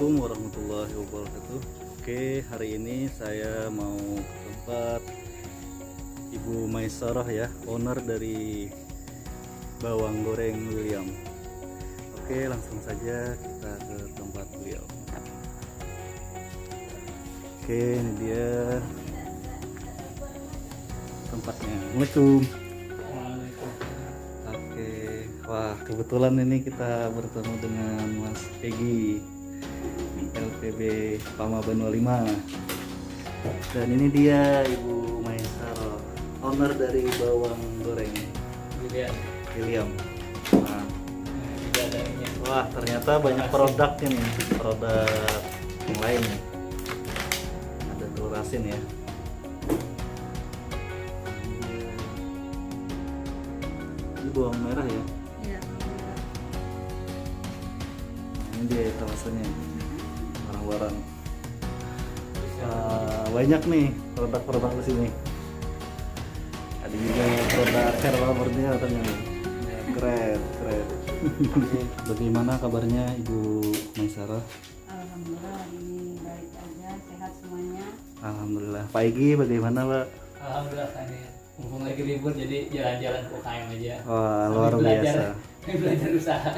Assalamualaikum warahmatullahi wabarakatuh. Oke, hari ini saya mau ke tempat Ibu Maisarah ya, owner dari Bawang Goreng William. Oke, langsung saja kita ke tempat beliau. Oke, ini dia tempatnya. Assalamualaikum. Oke, wah kebetulan ini kita bertemu dengan Mas Egi, LPB Pama Banua 5. Dan ini dia Ibu Maisarah, owner dari Bawang Goreng William. Nah, wah ternyata banyak produknya nih, produk yang lain nih. Ada telur asin ya. Ini bawang merah ya. Iya. Ini dia kemasannya, barang-barang. Banyak nih produk-produk di sini. Ada juga produk herbal murni ternyata. Keren. Bagaimana kabarnya Ibu Maisarah? Alhamdulillah ini baik aja, sehat semuanya. Alhamdulillah. Pak Egi bagaimana Pak? Alhamdulillah ini mumpung lagi libur jadi jalan-jalan ke UKM aja. Wah Sambil luar biasa. belajar usaha.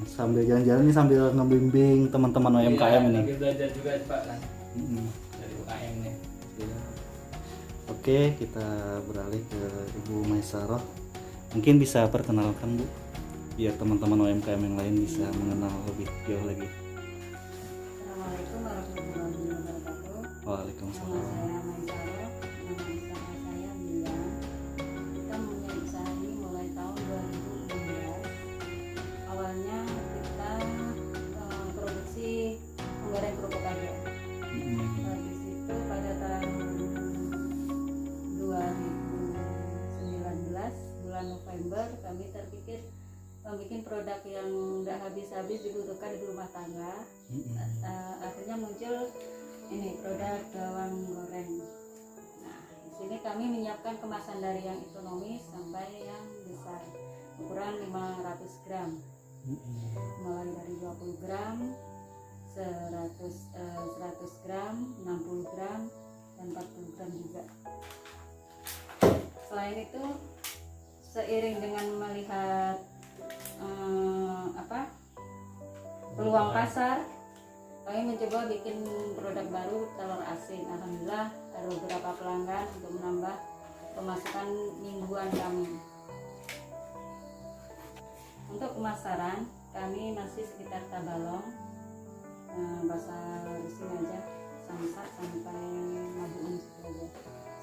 Sambil jalan-jalan ini sambil ngebimbing teman-teman UMKM ini. Lagi belajar juga Pak kan Mm-mm. dari UKM nih. Oke, kita beralih ke Ibu Maisarah. Mungkin bisa perkenalkan Bu, biar teman-teman UMKM yang lain bisa mengenal lebih jauh lagi. Assalamualaikum warahmatullahi wabarakatuh. Nama Waalaikumsalam. saya Maisarah, nama usaha saya William. Kita mempunyai usaha ini mulai tahun 2016. Awalnya kita produksi menggoreng kerupuk aja. Habis itu pada tahun 2019 bulan November kami terpikir membuat produk yang udah habis-habis dibutuhkan di rumah tangga. Akhirnya muncul ini produk bawang goreng. Nah, di sini kami menyiapkan kemasan dari yang ekonomis sampai yang besar, ukuran 500 gram, mulai dari 20 gram, 100 gram, 60 gram, dan 40 gram juga. Selain itu, seiring dengan melihat peluang pasar, kami mencoba bikin produk baru telur asin. Alhamdulillah ada beberapa pelanggan untuk menambah pemasukan mingguan kami. Untuk pemasaran kami masih sekitar Tabalong, pasar Singaja, Samsat sampai Mabuun situ aja.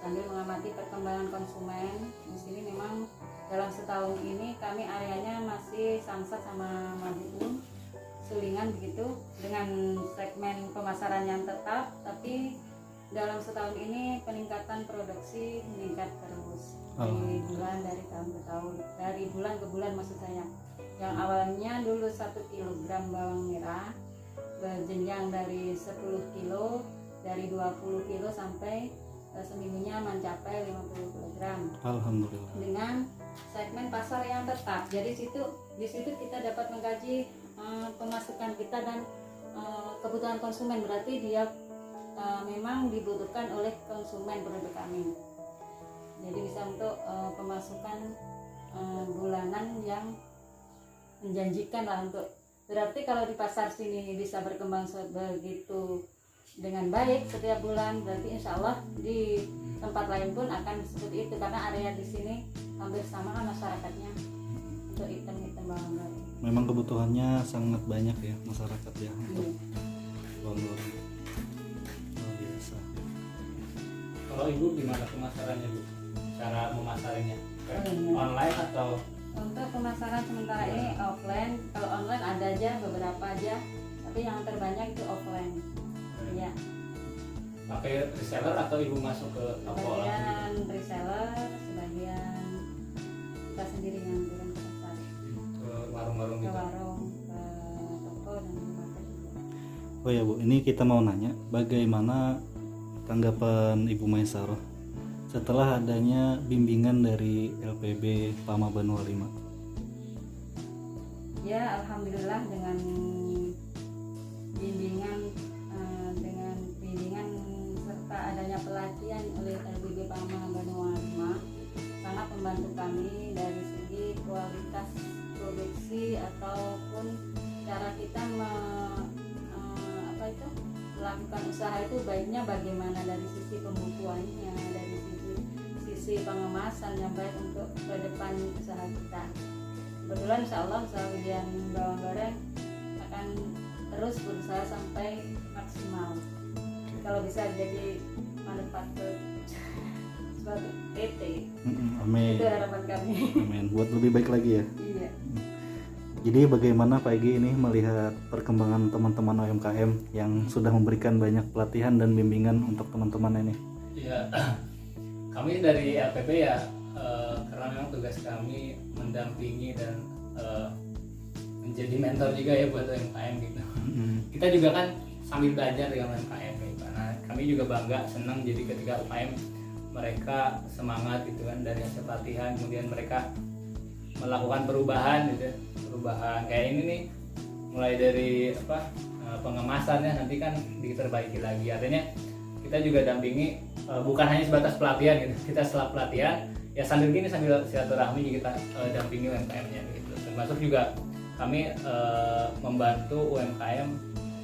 Sambil mengamati perkembangan konsumen di sini, memang dalam setahun ini kami areanya masih Samsat sama Mabuun, Sulingan begitu, dengan segmen pemasaran yang tetap, tapi dalam setahun ini peningkatan produksi meningkat terus dari tahun ke tahun, dari bulan ke bulan maksud saya. Yang awalnya dulu 1 kg bawang merah berjenjang dari 10 kilo, dari 20 kilo sampai seminggunya mencapai 50 kg. Alhamdulillah. Dengan segmen pasar yang tetap. Jadi di situ kita dapat mengkaji pemasukan kita dan kebutuhan konsumen. Berarti dia memang dibutuhkan oleh konsumen produk kami. Jadi bisa untuk pemasukan bulanan yang menjanjikan lah untuk. Berarti kalau di pasar sini bisa berkembang begitu dengan baik setiap bulan, berarti insya Allah di tempat lain pun akan seperti itu, karena area di sini hampir sama kan masyarakatnya untuk item-item bawang goreng. Memang kebutuhannya sangat banyak ya masyarakat ya untuk bawang goreng. Luar biasa. Kalau Ibu gimana pemasarannya Bu? Cara memasarnya? Iya. Online atau Untuk pemasaran sementara ini offline. Kalau online ada aja, beberapa aja, tapi yang terbanyak itu offline. Iya. pakai reseller atau Ibu masuk ke toko langsung? Sebagian reseller, sebagian kita sendiri yang turun ke pasar, Ke warung-warung ke gitu? warung, ke toko dan ke market juga. Oh ya Bu, ini kita mau nanya bagaimana tanggapan Ibu Maisarah setelah adanya bimbingan dari LPB Pama Banua 5. Ya, alhamdulillah dengan bimbingan ataupun cara kita melakukan usaha itu baiknya bagaimana dari sisi pembukuannya, dari sisi pengemasan yang baik untuk ke depan usaha kita. Kebetulan insya Allah usaha Widian Bawang Goreng akan terus berusaha sampai maksimal. Kalau bisa jadi manufaktur suatu PT. Amin. Itu harapan kami. Amin. Buat lebih baik lagi ya. Iya. Jadi bagaimana Pak Egi ini melihat perkembangan teman-teman UMKM yang sudah memberikan banyak pelatihan dan bimbingan untuk teman-teman ini? Ya, kami dari LPB ya, karena memang tugas kami mendampingi dan menjadi mentor juga ya buat UMKM gitu. Kita juga kan sambil belajar dengan UMKM gitu. Nah, kami juga bangga, senang jadi ketika UMKM mereka semangat gitu kan dari hasil pelatihan, kemudian mereka melakukan perubahan gitu, perubahan kayak ini nih, mulai dari pengemasannya nanti kan diperbaiki lagi. Artinya kita juga dampingi, bukan hanya sebatas pelatihan gitu, kita setelah pelatihan ya sambil silaturahmi kita dampingi UMKM-nya gitu. Termasuk juga kami membantu UMKM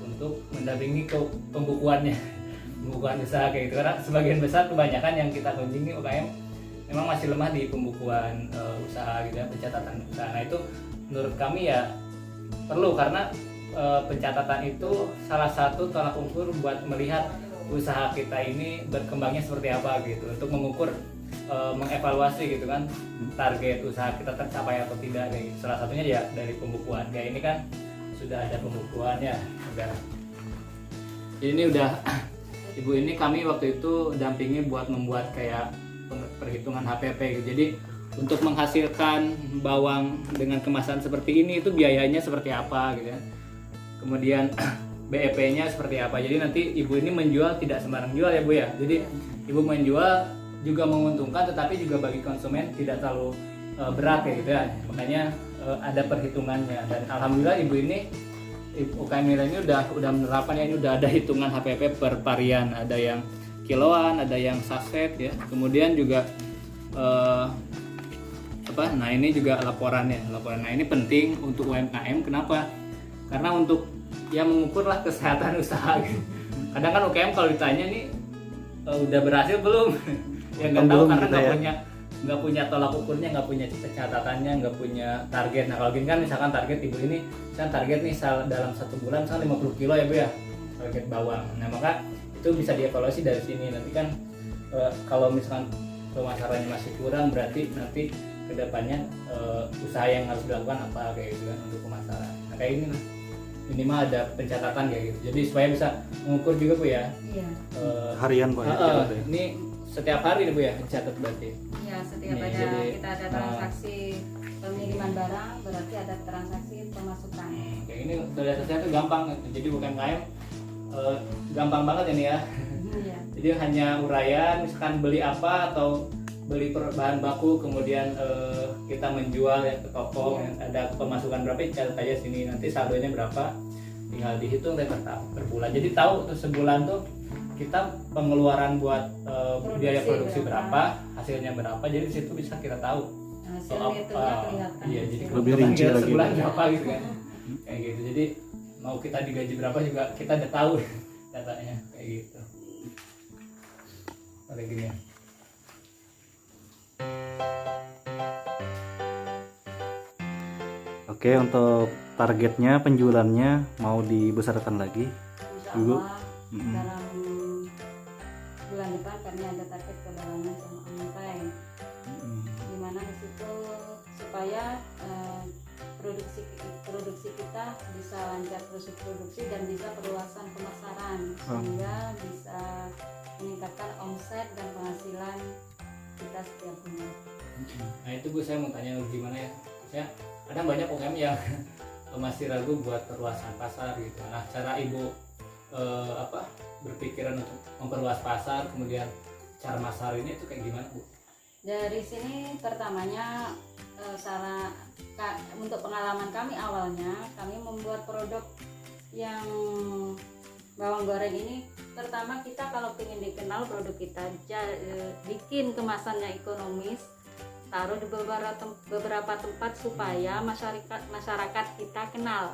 untuk mendampingi ke pembukuan usaha kayak gitu, karena sebagian besar kebanyakan yang kita kunjungi UMKM memang masih lemah di pembukuan usaha gitu ya, pencatatan usaha. Nah itu menurut kami ya perlu, karena pencatatan itu salah satu tolak ukur buat melihat usaha kita ini berkembangnya seperti apa gitu, untuk mengukur, mengevaluasi gitu kan target usaha kita tercapai atau tidak kayak gitu. Salah satunya ya dari pembukuan. Kayak ini kan sudah ada pembukuannya udah. Jadi ini udah ibu ini kami waktu itu dampingi buat membuat kayak perhitungan HPP gitu. Jadi untuk menghasilkan bawang dengan kemasan seperti ini itu biayanya seperti apa gitu ya. Kemudian BEP-nya seperti apa. Jadi nanti ibu ini menjual tidak sembarang jual ya Bu ya. Jadi ibu menjual juga menguntungkan, tetapi juga bagi konsumen tidak terlalu berat ya gitu ya. Makanya ada perhitungannya, dan alhamdulillah ibu ini UKM Nila ini udah menerapkan ya, ini udah ada hitungan HPP per varian, ada yang kiloan, ada yang saset ya. Kemudian juga nah ini juga laporannya. Nah ini penting untuk UMKM. Kenapa? Karena untuk ya mengukurlah kesehatan usaha gitu. Kadang kan UKM kalau ditanya nih udah berhasil belum? Ya nggak tahu, karena nggak punya tolak ukurnya, nggak punya catatannya, nggak punya target. Nah kalau gini kan misalkan target ibu ini, misalkan target nih dalam 1 bulan misalkan 50 kilo ya Bu ya, target bawang. Nah maka itu bisa dievaluasi dari sini. Nanti kan kalau misalkan pemasarannya masih kurang, berarti nanti kedepannya usaha yang harus dilakukan apa kayak gitu kan untuk pemasaran. Nah kayak ini minimal ada pencatatan kayak gitu. Jadi supaya bisa mengukur juga Bu ya. Iya. Harian Pak ya? Ini setiap hari nih Bu ya dicatat berarti. Iya, setiap kita ada transaksi pengiriman barang, berarti ada transaksi pemasukan. Kayak ini dari atasnya tuh gampang. Jadi UMKM gampang banget ini ya. Iya. Jadi hanya uraian, misalkan beli apa atau beli bahan baku, kemudian kita menjual ya ke toko, ada pemasukan berapa, catat aja sini, nanti saldonya berapa, tinggal dihitung deh per bulan. Jadi tahu tuh sebulan tuh kita pengeluaran buat biaya produksi berapa, hasilnya berapa. Jadi di situ bisa kita tahu hasilnya itu kelihatan. Iya, jadi lebih rinci lagi sebulan berapa gitu kan. Kayak gitu. Jadi mau kita digaji berapa juga kita udah tahu datanya kayak gitu. Kayak gini ya. Oke, untuk targetnya penjualannya mau dibesarkan lagi? Insya Ibu? Allah dalam bulan depan kami ada target kedalangan sama online, dimana di situ supaya produksi kita bisa lancar terus produksi dan bisa perluasan pemasaran, sehingga bisa meningkatkan omset dan penghasilan kita setiap bulan. Nah itu Bu, saya mau tanya gimana ya, saya kadang banyak UMKM yang masih ragu buat perluasan pasar gitu. Nah cara Ibu berpikiran untuk memperluas pasar, kemudian cara masar ini itu kayak gimana Bu? Dari sini pertamanya untuk pengalaman kami awalnya, kami membuat produk yang bawang goreng ini. Pertama kita kalau ingin dikenal produk kita, bikin kemasannya ekonomis, taruh di beberapa tempat supaya masyarakat kita kenal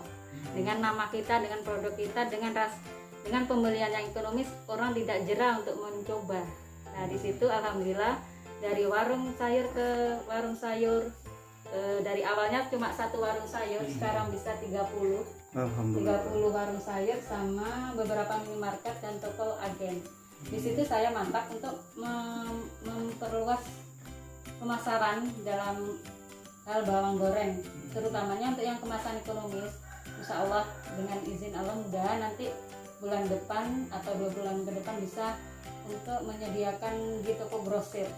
dengan nama kita, dengan produk kita, dengan pembelian yang ekonomis, orang tidak jera untuk mencoba. Nah di situ alhamdulillah dari warung sayur ke warung sayur, dari awalnya cuma satu warung sayur, sekarang bisa 30 warung sayur sama beberapa minimarket dan toko agen. Di situ saya mantap untuk memperluas pemasaran dalam hal bawang goreng, terutamanya untuk yang kemasan ekonomis. Insya Allah dengan izin Allah mudah nanti bulan depan atau 2 bulan ke depan bisa untuk menyediakan di toko grosir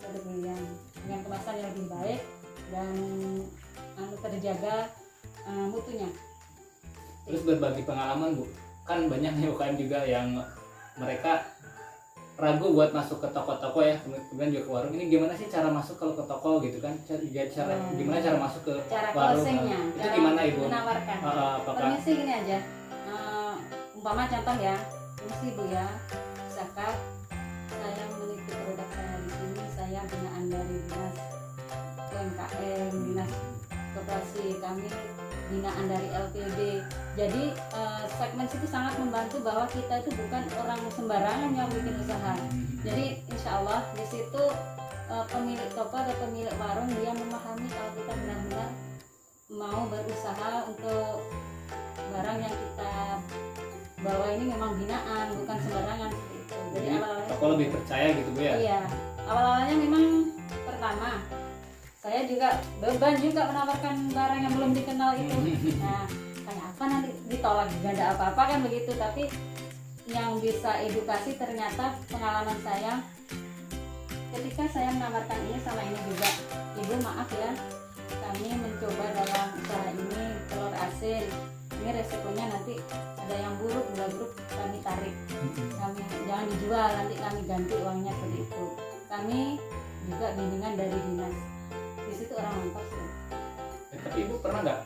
produk yang dengan kemasan yang lebih baik dan terjaga mutunya. Terus berbagi pengalaman Bu, kan banyak nih UKM juga yang mereka ragu buat masuk ke toko-toko ya, kemudian juga ke warung. Ini gimana sih cara masuk kalau ke toko gitu kan? Gimana cara masuk ke cara warung? closingnya, Itu gimana Ibu? Menawarkan. Apakah Permisi gini aja, umpama contoh ya, permisi Bu ya, zakat, saya memiliki produk saya di sini, saya binaan dari dinas UMKM, dinas koperasi, kami binaan dari LPB. Jadi segmen itu sangat membantu bahwa kita itu bukan orang sembarangan yang bikin usaha. Jadi insya Allah di situ pemilik toko atau pemilik warung dia memahami kalau kita benar-benar mau berusaha untuk barang yang kita bawa ini memang binaan, bukan sembarangan seperti itu. Jadi awal-awalnya toko lebih percaya gitu Bu ya? Iya, awal-awalnya memang pertama saya juga beban juga menawarkan barang yang belum dikenal itu. Nah, kayak apa nanti ditolak, gak ada apa-apa kan begitu. Tapi yang bisa edukasi ternyata pengalaman saya ketika saya menawarkan ini sama ini juga, Ibu maaf ya, kami mencoba dalam usaha ini telur asin. Ini resikonya nanti ada yang buruk, kami tarik. Kami jangan dijual, nanti kami ganti uangnya seperti itu. Kami juga bimbingan dari dinas. Di situ orang mantap sih. Tapi Ibu pernah nggak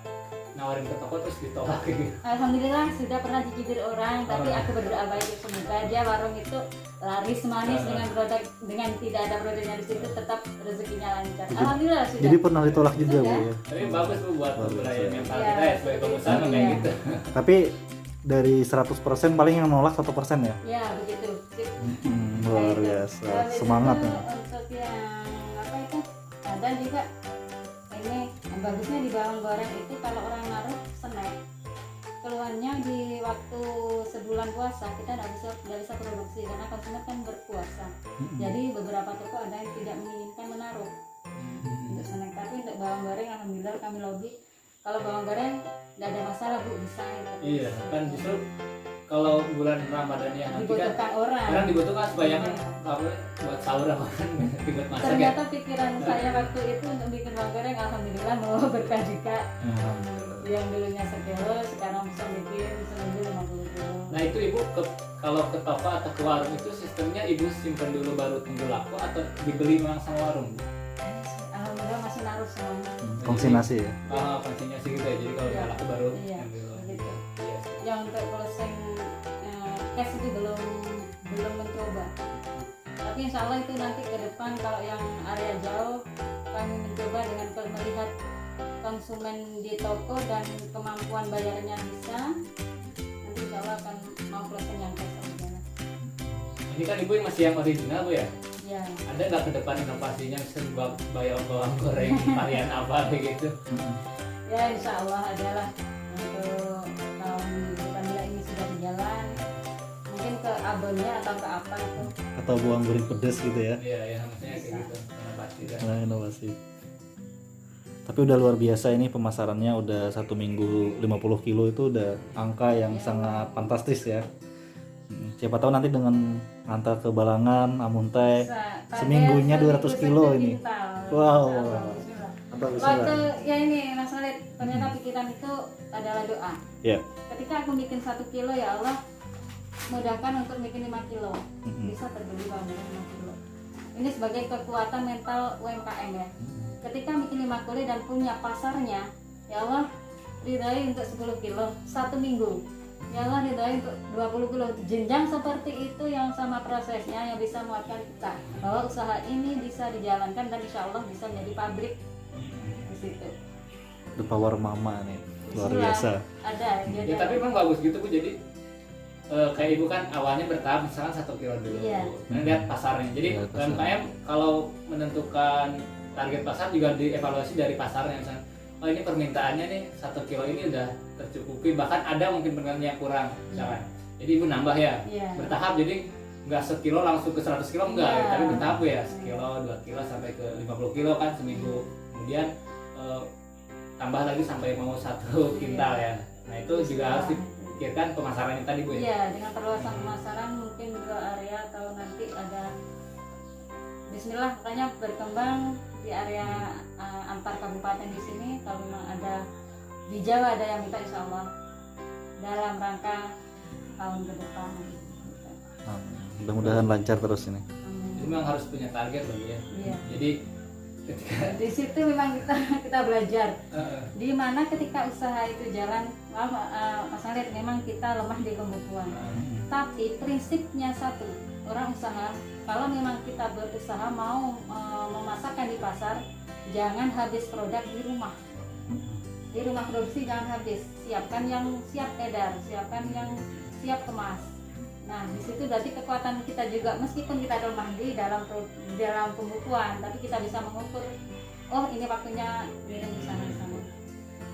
nawarin ke toko terus ditolak gitu? Alhamdulillah sudah pernah dicibir orang, tapi aku berdoa baik semoga dia warung itu laris manis dengan produk, dengan tidak ada produknya di situ tetap rezekinya lancar. Alhamdulillah sudah. Jadi pernah ditolak juga Bu ya. Tapi bagus Bu buat budaya mental Iya. kita ya sebagai pengusaha kayak gitu. Tapi dari 100% paling yang nolak 1% ya. Ya begitu. Sip. Luar Nah, itu. biasa. Habis Semangat itu nih. untuk yang apa itu ada juga ini yang bagusnya di bawang goreng itu kalau orang naruh snack keluarnya di waktu sebulan puasa kita nggak bisa produksi karena konsumen kan berpuasa. Jadi beberapa toko ada yang tidak menginginkan menaruh untuk snack, tapi untuk bawang goreng alhamdulillah kami lobby kalau bawang goreng nggak ada masalah Bu, bisa gitu. Iya, kan justru kalau bulan Ramadan yang nanti kan dibutuhkan orang. dibutuhkan supaya kan apa buat sahur apa kan buat masak ya. Ternyata pikiran saya waktu itu untuk bikin bawang goreng alhamdulillah mau berkah juga. Yang dulunya sekilo sekarang bisa bikin seminggu 50 kilo. Nah itu Ibu kalau ke toko atau ke warung itu sistemnya Ibu simpen dulu baru tunggu laku atau dibeli memang sama warung? Alhamdulillah masih naruh semuanya. Konsignasi ya. Konsinyasi gitu ya, jadi kalau udah laku baru Iya, ambil. begitu. Iya. Yang untuk closing cash itu belum mencoba. Tapi insya Allah itu nanti ke depan kalau yang area jauh kami mencoba dengan melihat konsumen di toko dan kemampuan bayarnya bisa, nanti insya Allah akan mau closing yang cash aja. Ini kan Ibu masih yang original Bu ya? Ya. Ada nggak ke depan inovasinya bisa bayar bawang goreng varian apa begitu? Ya insya Allah adalah untuk tahun depan bila ini sudah berjalan, mungkin ke abonnya atau ke apa itu. Atau bawang goreng pedas gitu ya. Iya ya maksudnya kayak gitu. Inovasi kan. Nah, inovasi. Tapi udah luar biasa ini pemasarannya, udah 1 minggu 50 kilo itu udah angka yang sangat fantastis ya. Siapa tahu nanti dengan antar ke Balangan, Amuntai, seminggunya 200 kilo ini. Wow. Mantap, Waktu bismillah. ya ini Mas Khalid, ternyata pikiran itu adalah doa. Ya. Ketika aku bikin 1 kilo ya Allah mudahkan untuk bikin 5 kilo, bisa terbeli bawang goreng 5 kilo. Ini sebagai kekuatan mental UMKM ya. Ketika bikin 5 kilo dan punya pasarnya, ya Allah ridai untuk 10 kilo 1 minggu. Ya Allah ridhoi untuk 20 kilo. Jenjang seperti itu yang sama prosesnya yang bisa menguatkan kita bahwa usaha ini bisa dijalankan dan insya Allah bisa menjadi pabrik di situ. The power mama nih luar Disitulah biasa. Ada. Jadi Ya, tapi memang bagus gitu Bu. Jadi kayak ibu kan awalnya bertahap misalkan 1 kilo dulu. Iya. Nah, lihat pasarnya. Jadi Lihat pasar. UMKM kalau menentukan target pasar juga dievaluasi dari pasarnya. Misalkan, oh ini permintaannya nih 1 kilo ini udah tercukupi, bahkan ada mungkin permintaan yang kurang misalkan. Jadi ibu nambah ya, Iya. bertahap. Jadi nggak sekilo langsung ke 100 kilo enggak, Iya. ya, tapi bertahap ya, sekilo, 2 kilo sampai ke 50 kilo kan seminggu. Kemudian tambah lagi sampai mau 1 kintal ya. Nah itu juga harus dipikirkan pemasarannya tadi Bu ya. Iya, dengan perluasan pemasaran mungkin 2 area atau nanti ada Bismillah makanya berkembang di area antar kabupaten di sini. Kalau memang ada di Jawa ada yang minta insya Allah dalam rangka tahun ke depan. Mudah-mudahan lancar terus ini. Jadi memang harus punya target loh ya. Iya. Jadi ketika Di situ memang kita belajar. Di mana ketika usaha itu jalan, Mas Alit memang kita lemah di pembukuan. Tapi prinsipnya satu, orang usaha kalau memang kita berusaha mau memasarkan di pasar, jangan habis produk di rumah. Di rumah produksi jangan habis, siapkan yang siap edar, siapkan yang siap kemas. Nah, di situ berarti kekuatan kita juga, meskipun kita lemah di dalam pembukuan, tapi kita bisa mengukur, oh ini waktunya ngirim di sana.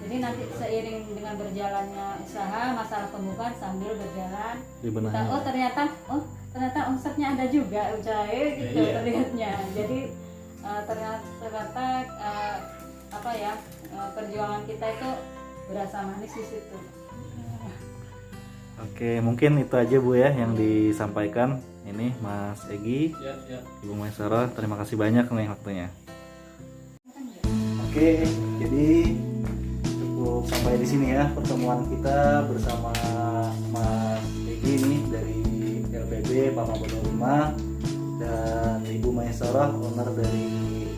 Jadi nanti seiring dengan berjalannya usaha, masalah pembukuan sambil berjalan, Dibenahi. kita, ternyata omsetnya ada juga, gitu Iya. terlihatnya. Jadi ternyata perjuangan kita itu berasa manis di situ. Oke, mungkin itu aja Bu ya yang disampaikan. Ini Mas Egi, ya. Ibu Maisarah, terima kasih banyak nih waktunya. Oke, jadi cukup sampai di sini ya pertemuan kita bersama Mas Egi nih dari LPB Pama Bono 5 dan Ibu Maisarah, owner dari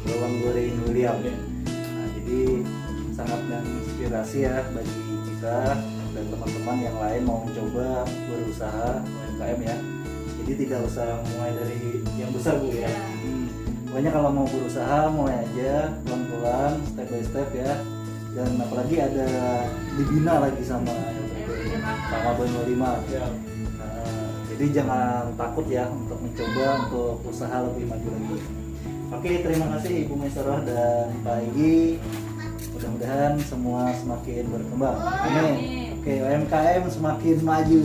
Bawang Goreng William. Nah, jadi sangat menginspirasi ya bagi kita dan teman-teman yang lain mau mencoba berusaha UMKM ya. Jadi tidak usah mulai dari yang besar Bu ya. Pokoknya kalau mau berusaha mulai aja pelan-pelan, step by step ya. Dan apalagi ada dibina lagi sama Bono 5. Ya. Jadi jangan takut ya untuk mencoba untuk usaha lebih maju lagi. Oke, terima kasih Ibu Maisarah dan Pak Egi. Mudah-mudahan semua semakin berkembang. Amin. Oke, UMKM semakin maju.